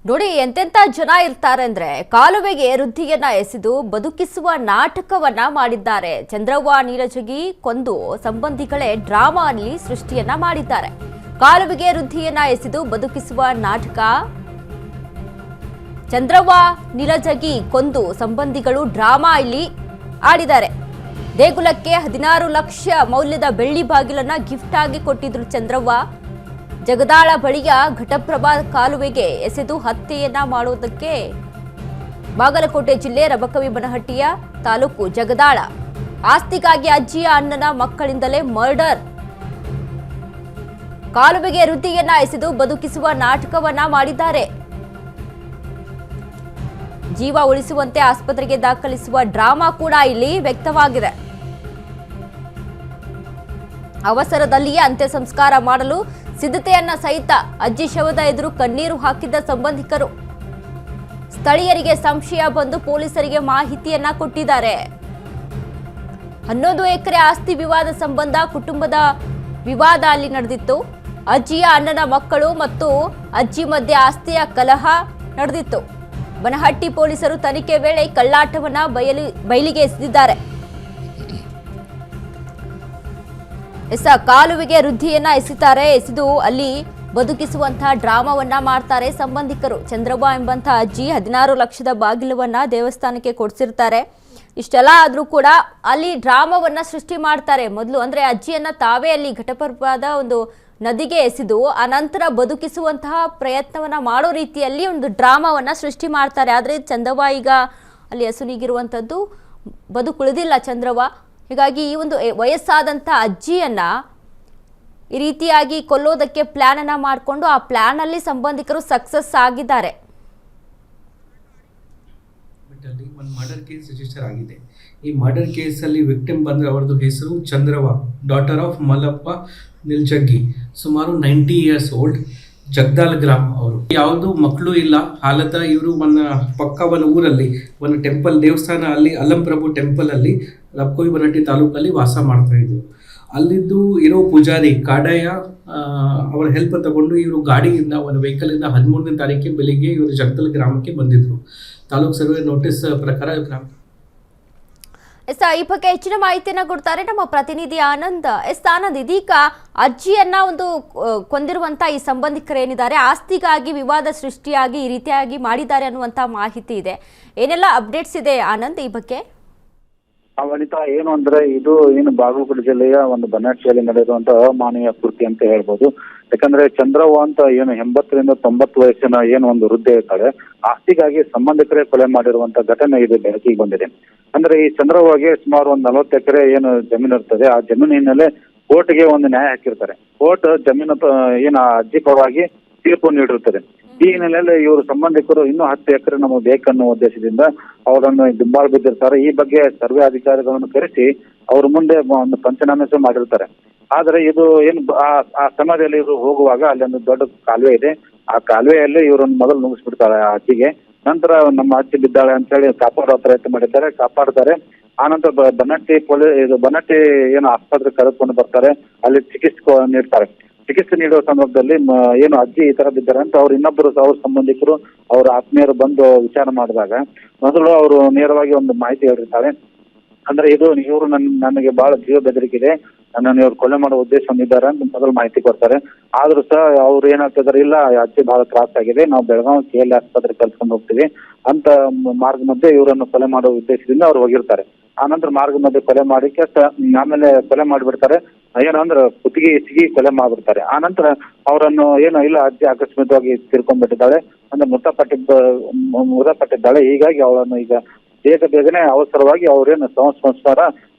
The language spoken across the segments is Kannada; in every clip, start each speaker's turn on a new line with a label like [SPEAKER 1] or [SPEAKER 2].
[SPEAKER 1] ನೋಡಿ ಎಂತೆಂತ ಜನ ಇರ್ತಾರೆ ಅಂದ್ರೆ ಕಾಲುವೆಗೆ ವೃದ್ಧಿಯನ್ನ ಎಸೆದು ಬದುಕಿಸುವ ನಾಟಕವನ್ನ ಮಾಡಿದ್ದಾರೆ. ಚಂದ್ರವ್ವ ನೀರಜಗಿ ಕೊಂದು ಸಂಬಂಧಿಗಳೇ ಡ್ರಾಮಾ ಅಲ್ಲಿ ಸೃಷ್ಟಿಯನ್ನ ಮಾಡಿದ್ದಾರೆ. ಕಾಲುವೆಗೆ ವೃದ್ಧಿಯನ್ನ ಎಸೆದು ಬದುಕಿಸುವ ನಾಟಕ. ಚಂದ್ರವ್ವ ನೀರಜಗಿ ಕೊಂದು ಸಂಬಂಧಿಗಳು ಡ್ರಾಮಾ ಇಲ್ಲಿ ಆಡಿದ್ದಾರೆ. ದೇಗುಲಕ್ಕೆ 16 ಲಕ್ಷ ಮೌಲ್ಯದ ಬೆಳ್ಳಿ ಬಾಗಿಲನ್ನ ಗಿಫ್ಟ್ ಆಗಿ ಕೊಟ್ಟಿದ್ರು ಚಂದ್ರವ್ವ. ಜಗದಾಳ ಬಳಿಯ ಘಟಪ್ರಭಾ ಕಾಲುವೆಗೆ ಎಸೆದು ಹತ್ಯೆಯನ್ನ ಮಾಡುವುದಕ್ಕೆ ಬಾಗಲಕೋಟೆ ಜಿಲ್ಲೆ ರಬಕವಿಬನಹಟ್ಟಿಯ ತಾಲೂಕು ಜಗದಾಳ. ಆಸ್ತಿಗಾಗಿ ಅಜ್ಜಿಯ ಅಣ್ಣನ ಮಕ್ಕಳಿಂದಲೇ ಮರ್ಡರ್. ಕಾಲುವೆಗೆ ವೃದ್ಧಿಯನ್ನ ಎಸೆದು ಬದುಕಿಸುವ ನಾಟಕವನ್ನ ಮಾಡಿದ್ದಾರೆ. ಜೀವ ಉಳಿಸುವಂತೆ ಆಸ್ಪತ್ರೆಗೆ ದಾಖಲಿಸುವ ಡ್ರಾಮಾ ಕೂಡ ಇಲ್ಲಿ ವ್ಯಕ್ತವಾಗಿದೆ. ಅವಸರದಲ್ಲಿಯೇ ಅಂತ್ಯ ಸಂಸ್ಕಾರ ಮಾಡಲು ಸಿದ್ಧತೆಯನ್ನ ಸಹಿತ ಅಜ್ಜಿ ಶವದ ಎದುರು ಕಣ್ಣೀರು ಹಾಕಿದ್ದ ಸಂಬಂಧಿಕರು. ಸ್ಥಳೀಯರಿಗೆ ಸಂಶಯ ಬಂದು ಪೊಲೀಸರಿಗೆ ಮಾಹಿತಿಯನ್ನ ಕೊಟ್ಟಿದ್ದಾರೆ. 11 ಎಕರೆ ಆಸ್ತಿ ವಿವಾದ ಸಂಬಂಧ ಕುಟುಂಬದ ವಿವಾದ ಅಲ್ಲಿ ನಡೆದಿತ್ತು. ಅಜ್ಜಿಯ ಅಣ್ಣನ ಮಕ್ಕಳು ಮತ್ತು ಅಜ್ಜಿ ಮಧ್ಯೆ ಆಸ್ತಿಯ ಕಲಹ ನಡೆದಿತ್ತು. ಬನಹಟ್ಟಿ ಪೊಲೀಸರು ತನಿಖೆ ವೇಳೆ ಕಳ್ಳಾಟವನ್ನ ಬಯಲಿಗೆ ಎಸೆದಿದ್ದಾರೆ. ಕಾಲುವೆಗೆ ವೃದ್ಧಿಯನ್ನ ಎಸೆದು ಅಲ್ಲಿ ಬದುಕಿಸುವಂತಹ ಡ್ರಾಮಾವನ್ನ ಮಾಡ್ತಾರೆ ಸಂಬಂಧಿಕರು. ಚಂದ್ರವ್ವ ಎಂಬಂತಹ ಅಜ್ಜಿ 16 ಲಕ್ಷದ ಬಾಗಿಲವನ್ನ ದೇವಸ್ಥಾನಕ್ಕೆ ಕೊಡಿಸಿರ್ತಾರೆ. ಇಷ್ಟೆಲ್ಲ ಆದ್ರೂ ಕೂಡ ಅಲ್ಲಿ ಡ್ರಾಮಾವನ್ನ ಸೃಷ್ಟಿ ಮಾಡ್ತಾರೆ. ಮೊದಲು ಅಂದ್ರೆ ಅಜ್ಜಿಯನ್ನ ತಾವೇ ಅಲ್ಲಿ ಘಟಪ್ರಭಾದ ಒಂದು ನದಿಗೆ ಎಸೆದು ಅನಂತರ ಬದುಕಿಸುವಂತಹ ಪ್ರಯತ್ನವನ್ನ ಮಾಡೋ ರೀತಿಯಲ್ಲಿ ಒಂದು ಡ್ರಾಮಾವನ್ನ ಸೃಷ್ಟಿ ಮಾಡ್ತಾರೆ. ಆದ್ರೆ ಚಂದ್ರವ್ವ ಈಗ ಅಲ್ಲಿ ಹಸುನಿಗಿರುವಂಥದ್ದು, ಬದುಕುಳಿದಿಲ್ಲ ಚಂದ್ರವ್ವ. ಹೀಗಾಗಿ ಈ ಒಂದು ವಯಸ್ಸಾದಂಥ ಅಜ್ಜಿಯನ್ನ ಈ ರೀತಿಯಾಗಿ ಕೊಲ್ಲೋದಕ್ಕೆ ಪ್ಲಾನ್ ಅನ್ನ ಮಾಡಿಕೊಂಡು ಆ ಪ್ಲಾನ್ ಅಲ್ಲಿ ಸಂಬಂಧಿಕರು ಸಕ್ಸಸ್ ಆಗಿದ್ದಾರೆ.
[SPEAKER 2] ಒಂದು ಮರ್ಡರ್ ಕೇಸ್ ರಿಜಿಸ್ಟರ್ ಆಗಿದೆ. ಈ ಮರ್ಡರ್ ಕೇಸಲ್ಲಿ ವಿಕ್ಟಿಮ್ ಬಂದರೆ ಅವರದ್ದು ಹೆಸರು ಚಂದ್ರವ್ವ, ಡಾಟರ್ ಆಫ್ ಮಲ್ಲಪ್ಪ ನಿಲ್ಜಗ್ಗಿ, ಸುಮಾರು 90 years ಓಲ್ಡ್, ಜಗದಾಲ್ ಗ್ರಾಮ. ಅವರು ಯಾವುದು ಮಕ್ಕಳು ಇಲ್ಲ ಹಾಲತ. ಇವರು ಒಂದು ಊರಲ್ಲಿ ಒಂದು ಟೆಂಪಲ್ ದೇವಸ್ಥಾನ ಅಲ್ಲಿ ಅಲ್ಲಂಪ್ರಭು ಟೆಂಪಲ್ ಅಲ್ಲಿ ರಬಕವಿಬನಹಟ್ಟಿ ತಾಲೂಕಲ್ಲಿ ವಾಸ ಮಾಡ್ತಾ ಇದ್ರು. ಅಲ್ಲಿದ್ದು ಇರೋ ಪೂಜಾರಿ ಕಾಡಯ್ಯ ಅವರ ಹೆಲ್ಪ್ ತಗೊಂಡು ಇವರು ಗಾಡಿಯಿಂದ ಒಂದು ವೆಹಿಕಲಿಂದ 13ನೇ ತಾರೀಕಿಗೆ ಬೆಳಿಗ್ಗೆ ಇವರು ಜಗದಾಲ್ ಗ್ರಾಮಕ್ಕೆ ಬಂದಿದ್ರು. ತಾಲೂಕು ಸರ್ವೆ ನೋಟಿಸ್ ಪ್ರಕಾರ ಗ್ರಾಮ.
[SPEAKER 1] ಈ ಬಗ್ಗೆ ಹೆಚ್ಚಿನ ಮಾಹಿತಿಯನ್ನ ಕೊಡ್ತಾರೆ ನಮ್ಮ ಪ್ರತಿನಿಧಿ ಆನಂದ್. ಆನಂದ್, ಇದೀಗ ಅಜ್ಜಿಯನ್ನ ಒಂದು ಕೊಂದಿರುವಂತ ಈ ಸಂಬಂಧಿಕರೇನಿದ್ದಾರೆ ಆಸ್ತಿಗಾಗಿ ವಿವಾದ ಸೃಷ್ಟಿಯಾಗಿ ಈ ರೀತಿಯಾಗಿ ಮಾಡಿದ್ದಾರೆ ಅನ್ನುವಂತ ಮಾಹಿತಿ ಇದೆ. ಏನೆಲ್ಲ ಅಪ್ಡೇಟ್ಸ್ ಇದೆ ಆನಂದ್ ಈ ಬಗ್ಗೆ?
[SPEAKER 3] ವನಿತಾ, ಏನು ಅಂದ್ರೆ ಇದು ಬಾಗಲಕೋಟೆ ಜಿಲ್ಲೆಯ ಒಂದು ಬನಹಟ್ಟಿಯಲ್ಲಿ ನಡೆದಿರುವಂತಹ ಅಮಾನವೀಯ ಕೃತ್ಯ ಅಂತ ಹೇಳ್ಬೋದು. ಯಾಕಂದ್ರೆ ಚಂದ್ರವ್ವ ಅಂತ 80 ರಿಂದ 90 ವಯಸ್ಸಿನ ಒಂದು ವೃದ್ಧೆ ಇರ್ತಾಳೆ. ಆಸ್ತಿಗಾಗಿ ಸಂಬಂಧಿಕರೇ ಕೊಲೆ ಮಾಡಿರುವಂತ ಘಟನೆ ಇದು ಬೆಳಕಿಗೆ ಬಂದಿದೆ. ಅಂದ್ರೆ ಈ ಚಂದ್ರವ್ವಗೆ ಸುಮಾರು ಒಂದು 40 ಎಕರೆ ಜಮೀನು ಇರ್ತದೆ. ಆ ಜಮೀನಿನಲ್ಲೇ ಕೋರ್ಟ್ಗೆ ಒಂದು ನ್ಯಾಯ ಹಾಕಿರ್ತಾರೆ. ಕೋರ್ಟ್ ಜಮೀನು ಅಜ್ಜಿ ಪರವಾಗಿ ತೀರ್ಪು ನೀಡಿರುತ್ತದೆ. ಈ ಹಿನ್ನೆಲೆಯಲ್ಲಿ ಇವರು ಸಂಬಂಧಿಕರು ಇನ್ನೂ 10 ಎಕರೆ ನಮಗೆ ಬೇಕನ್ನೋ ಉದ್ದೇಶದಿಂದ ಅವರನ್ನು ದುಂಬಾಳು ಬಿದ್ದಿರ್ತಾರೆ. ಈ ಬಗ್ಗೆ ಸರ್ವೆ ಅಧಿಕಾರಿಗಳನ್ನು ಕರೆಸಿ ಅವ್ರ ಮುಂದೆ ಒಂದು ಪಂಚನಾಮೆ ಮಾಡಿರ್ತಾರೆ. ಆದ್ರೆ ಇದು ಆ ಸಮಯದಲ್ಲಿ ಇವರು ಹೋಗುವಾಗ ಅಲ್ಲಿ ಒಂದು ದೊಡ್ಡ ಕಾಲುವೆ ಇದೆ. ಆ ಕಾಲುವೆಯಲ್ಲಿ ಇವರನ್ನು ಮೊದಲು ನುಗ್ಗಿಸ್ಬಿಡ್ತಾರೆ ಆ ಅಜ್ಜಿಗೆ. ನಂತರ ನಮ್ಮ ಅಜ್ಜಿ ಬಿದ್ದಾಳೆ ಅಂತ ಹೇಳಿ ಕಾಪಾಡೋ ಪ್ರಯತ್ನ ಮಾಡಿದ್ದಾರೆ, ಕಾಪಾಡ್ತಾರೆ. ಆನಂತರ ಬನಹಟ್ಟಿ ಆಸ್ಪತ್ರೆಗೆ ಕರೆದುಕೊಂಡು ಬರ್ತಾರೆ. ಅಲ್ಲಿ ಚಿಕಿತ್ಸೆ ನೀಡ್ತಾರೆ. ಚಿಕಿತ್ಸೆ ನೀಡುವ ಸಂದರ್ಭದಲ್ಲಿ ಅಜ್ಜಿ ಈ ತರ ಬಿದ್ದಾರೆ ಅಂತ ಅವ್ರ ಇನ್ನೊಬ್ಬರು ಅವ್ರ ಸಂಬಂಧಿಕರು ಅವ್ರ ಆತ್ಮೀಯರು ಬಂದು ವಿಚಾರ ಮಾಡಿದಾಗ ಮೊದಲು ಅವರು ನೇರವಾಗಿ ಒಂದು ಮಾಹಿತಿ ಹೇಳಿರ್ತಾರೆ. ಅಂದ್ರೆ ಇವರು ನನಗೆ ಬಹಳ ಜೀವ ಬೆದರಿಕೆ ಇದೆ, ನನ್ನನ್ನು ಇವ್ರು ಕೊಲೆ ಮಾಡೋ ಉದ್ದೇಶ ಹೊಂದಿದ್ದಾರೆ ಅಂತ ಮೊದಲು ಮಾಹಿತಿ ಕೊಡ್ತಾರೆ. ಆದ್ರೂ ಸಹ ಅವ್ರು ಏನಾಗ್ತಿದಾರೆ, ಇಲ್ಲ ಅಜ್ಜಿ ಬಹಳ ತ್ರಾಸ ಆಗಿದೆ, ನಾವು ಬೆಳಗಾವಿ KL ಆಸ್ಪತ್ರೆಗೆ ಕರ್ಕೊಂಡು ಹೋಗ್ತೀವಿ ಅಂತ ಮಾರ್ಗ ಮಧ್ಯೆ ಇವರನ್ನು ಕೊಲೆ ಮಾಡೋ ಉದ್ದೇಶದಿಂದ ಅವ್ರು ಹೋಗಿರ್ತಾರೆ. ಆನಂತರ ಮಾರ್ಗ ಮಧ್ಯೆ ಕೊಲೆ ಮಾಡಿಕ್ಕೆ ಆಮೇಲೆ ಕೊಲೆ ಮಾಡಿಬಿಡ್ತಾರೆ. ಏನಂದ್ರೆ ಕುತ್ತಿಗೆ ಇಸಿಗಿ ಕೊಲೆ ಮಾಡ್ಬಿಡ್ತಾರೆ. ಆನಂತರ ಅವರನ್ನು ಇಲ್ಲ ಅಜ್ಜಿ ಆಕಸ್ಮಿಕವಾಗಿ ತೀರ್ಕೊಂಡ್ಬಿಟ್ಟಿದ್ದಾಳೆ ಅಂದ್ರೆ ಮೃತಪಟ್ಟಿದ್ದಾಳೆ. ಹೀಗಾಗಿ ಅವಳನ್ನು ಈಗ ಬೇಗನೆ ಅವಸರವಾಗಿ ಅವ್ರೇನು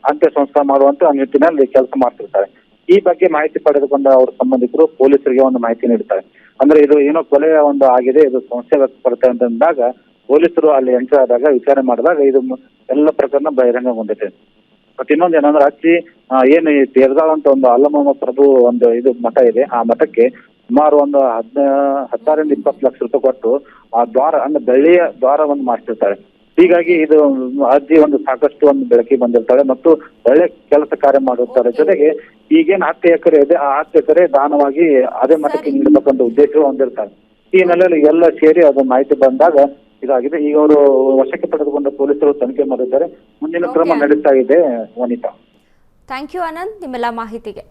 [SPEAKER 3] ಅಂತ್ಯ ಸಂಸ್ಕಾರ ಮಾಡುವಂತ ನಿಟ್ಟಿನಲ್ಲಿ ಕೆಲಸ ಮಾಡ್ತಿರ್ತಾರೆ. ಈ ಬಗ್ಗೆ ಮಾಹಿತಿ ಪಡೆದುಕೊಂಡ ಅವ್ರ ಸಂಬಂಧಿಕರು ಪೊಲೀಸರಿಗೆ ಒಂದು ಮಾಹಿತಿ ನೀಡ್ತಾರೆ. ಅಂದ್ರೆ ಇದು ಕೊಲೆಯ ಆಗಿದೆ, ಇದು ಸಂಶಯ ವ್ಯಕ್ತಪಡುತ್ತೆ ಅಂತಂದಾಗ ಪೊಲೀಸರು ಅಲ್ಲಿ ಎಂಟ್ರಿ ಆದಾಗ ವಿಚಾರಣೆ ಮಾಡಿದಾಗ ಇದು ಎಲ್ಲ ಪ್ರಕರಣ ಬಹಿರಂಗಗೊಂಡಿದೆ. ಮತ್ತೆ ಇನ್ನೊಂದು ಏನಂದ್ರೆ ಅಜ್ಜಿ ಈ ತೇರ್ದಾಳ ಅಂತ ಒಂದು ಅಲ್ಲಮಮ್ಮ ಪ್ರಭು ಮಠ ಇದೆ. ಆ ಮಠಕ್ಕೆ ಸುಮಾರು ಒಂದು 16 ರಿಂದ 20 ಲಕ್ಷ ರೂಪಾಯಿ ಕೊಟ್ಟು ಆ ದ್ವಾರ ಅಂದ್ರೆ ಬೆಳ್ಳಿಯ ದ್ವಾರವನ್ನು ಮಾಡಿಸಿರ್ತಾರೆ. ಹೀಗಾಗಿ ಇದು ಅಜ್ಜಿ ಸಾಕಷ್ಟು ಬೆಳಕಿಗೆ ಬಂದಿರ್ತಾಳೆ ಮತ್ತು ಒಳ್ಳೆ ಕೆಲಸ ಕಾರ್ಯ ಮಾಡಿರ್ತಾರೆ. ಜೊತೆಗೆ ಈಗೇನು 10 ಎಕರೆ ಇದೆ, ಆ 10 ಎಕರೆ ದಾನವಾಗಿ ಅದೇ ಮಠಕ್ಕೆ ನೀಡಬೇಕಂತ ಉದ್ದೇಶ ಹೊಂದಿರ್ತಾರೆ. ಈ ಹಿನ್ನೆಲೆಯಲ್ಲಿ ಎಲ್ಲ ಸೇರಿ ಅದು ಮಾಹಿತಿ ಬಂದಾಗ ಇದಾಗಿದೆ. ಈಗ ಅವರು ವಶಕ್ಕೆ ಪಡೆದುಕೊಂಡ ಪೊಲೀಸರು ತನಿಖೆ ಮಾಡಿದ್ದಾರೆ. ಮುಂದಿನ ಕ್ರಮ ನಡೀತಾ ಇದೆ ವನಿತಾ.
[SPEAKER 1] ಥ್ಯಾಂಕ್ ಯು ಆನಂದ್ ನಿಮ್ಮೆಲ್ಲ ಮಾಹಿತಿಗೆ.